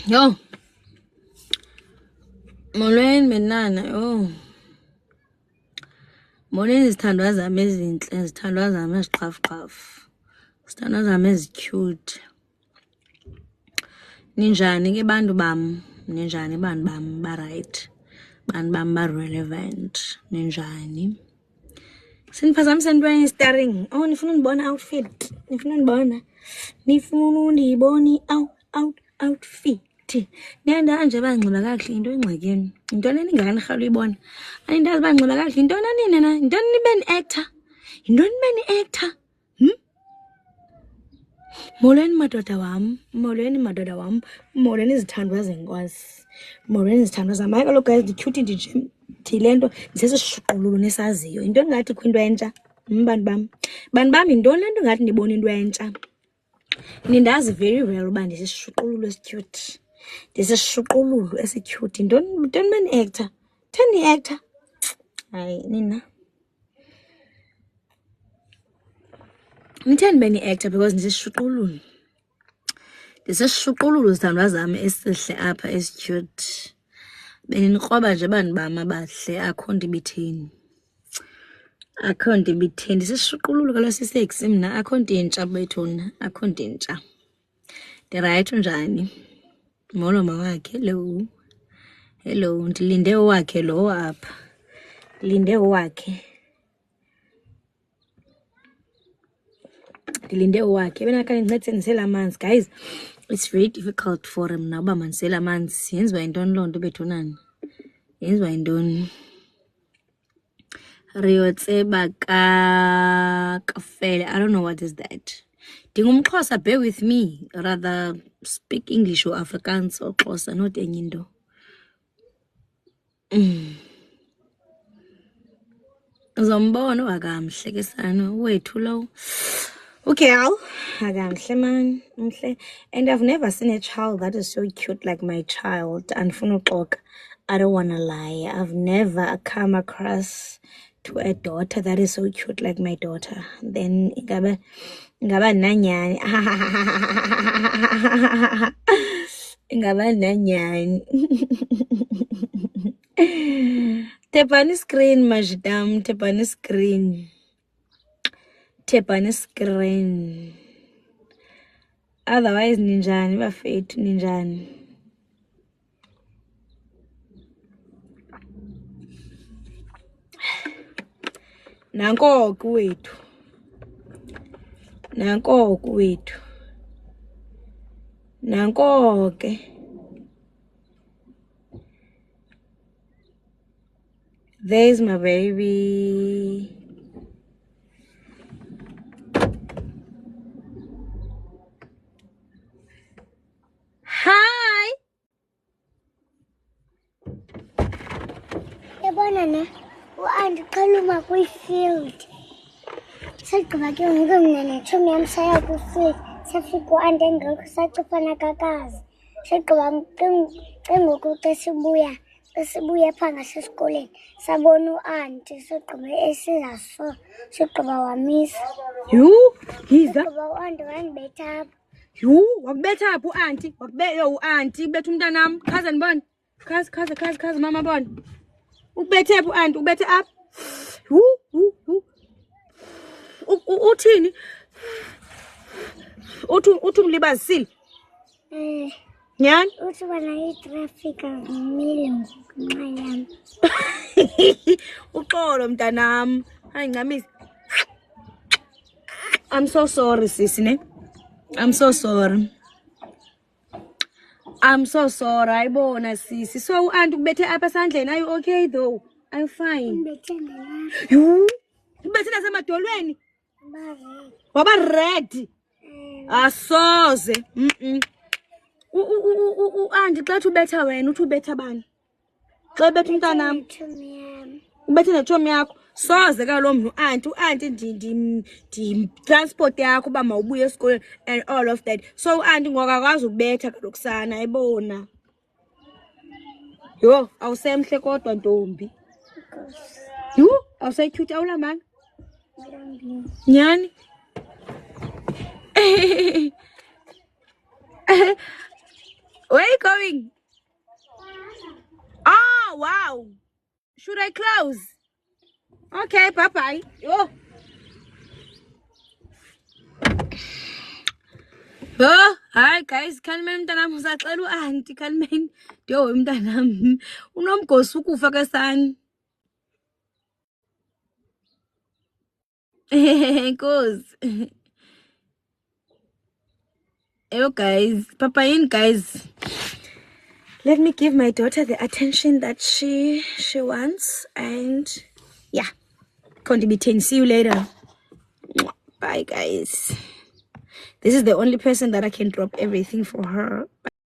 Yo, molweni menana. Yo, molweni izithandwa zami ezintle, izithandwa zami eziqafuqafu, izithandwa zami ezi-cute. Ninjani ke bantu bam? Ninjani bantu bam ba-right? Bantu bam ba-relevant? Ninjani? Siniphazamisa ntweni i-starring? Oh, nifuna undibona outfit? Nifuna undibona? Nifuna undibona outfit? Niyandazi nje banxiba kakuhle, into engxakini. Yintoni eningani rhalu uyibona? Anindazi banxiba kakuhle. Yintoni nini na? Yintoni nibe ni-actor? Yintoni nibe ni-actor? Molweni madoda wam, molweni madoda wam, molweni izithandwa zenkosi, molweni izithandwa zam. Hayi kaloku guys, ndityhuthi ndile nto ndisesishuqululu nesaziyo. Yintoni ngathi kwinto entsha? Bantu bam, bantu bam, yintoni le nto ngathi ndibona into entsha? Nindazi very well uba ndisishuqululu esityhuthi, ndisishuqululu esityhuthi. Yintoni beni-actor? Theni i-actor? Hayi nina nitheni beni-actor because ndisishuqululu. Ndisishuqululu zithandwa zami esihle apha esityhuthi. Benikroba nje bantu bam abahle, akho nto ibitheni. Akho nto ibitheni. Ndisishuqululu kaloku siseksi mna, akho nto intsha bethuna, akho nto intsha. Ndirayithi unjani? Molo mawakhe, hello. Hello, ndilinde owakhe lo apha. Ndilinde owakhe. Ndilinde owakhe. Benakha ndincedise ndisela amanzi. Guys, it's very difficult for him now uba mandisela amanzi. Yenziwa yintoni loo nto bethunani? Yenziwa yintoni? Rio Tseba Kafele. I don't know what is that. NdingumXhosa, bear with me. Rather speak English or Afrikaans or Xhosa, not enye into. Uzombona akamhlekisana wethu lo. Okay, akamhle man, mhle. And I've never seen a child that is so cute like my child. Andifuna uxoka. I don't want to lie. I've never come across to a daughter that is so cute like my daughter. Then ingaba nanyani. Ingaba nanyani. Tepani screen, majdam. Tepani screen. Tepani screen. Otherwise, ninjani bafethu, ninjani. Nankoku wethu. Nankoku wethu. Nankoke. There's my baby. Hi. Yabona ne, uandiqala uma kwi-field. Sagqiba ke ngoku mna netshomi yam saya kwi-field. Safika uanti engekho sacifana kakazi. Sagqiba ke ngoku xa sibuya phaa ngasesikoleni sabona uanti sigqiba esiza so sigqiba wamisa. Yhu, yiza. Sigqiba uanti wandibetha apha. Yhu, wakubetha apha uanti? Uanti ubetha umntanam. Khaze ndibone. Khaze mama bona. Ubethe apha uanti, ubethe apha. Yhu. Uthini? Uthi umlibazisile? Nyani? Uthi wena itrafika ngimile ngenxa yam. Uxolo mntanam. Hayi ncamisa. I'm so sorry sisi ne. I'm so sorry. Ayibona sisi. So uanti kubethe apha esandleni. Are you okay though? I'm fine. Mbethe nalapha. Yhu. Ubethe nasemadolweni. Waba red. Asoze. Uanti xa uthi ubetha wena uthi ubetha bani? Xa ubetha umntanam. Ubethe netshomi yakho. Soze kalo mntu uanti transport yakho uba mawubuye esikoleni and all of that. So uanti ngokakwazi ukubetha kaloku sana ayibona. Yho, awusemhle kodwa ntombi. Yhu, awusetyhuthi awulambanga? Nyani? Where are you going? Oh, wow. Should I close? Okay, bye-bye. Oh. Oh, hi guys, khalmeni mntanam usacela u-anti, khalmeni. Yo, mntanam. Unomgosi ukufa kasani. Enkosi. Hello guys, bye-bye guys. Let me give my daughter the attention that she wants, and yeah, contributing. See you later. Bye guys. This is the only person that I can drop everything for her.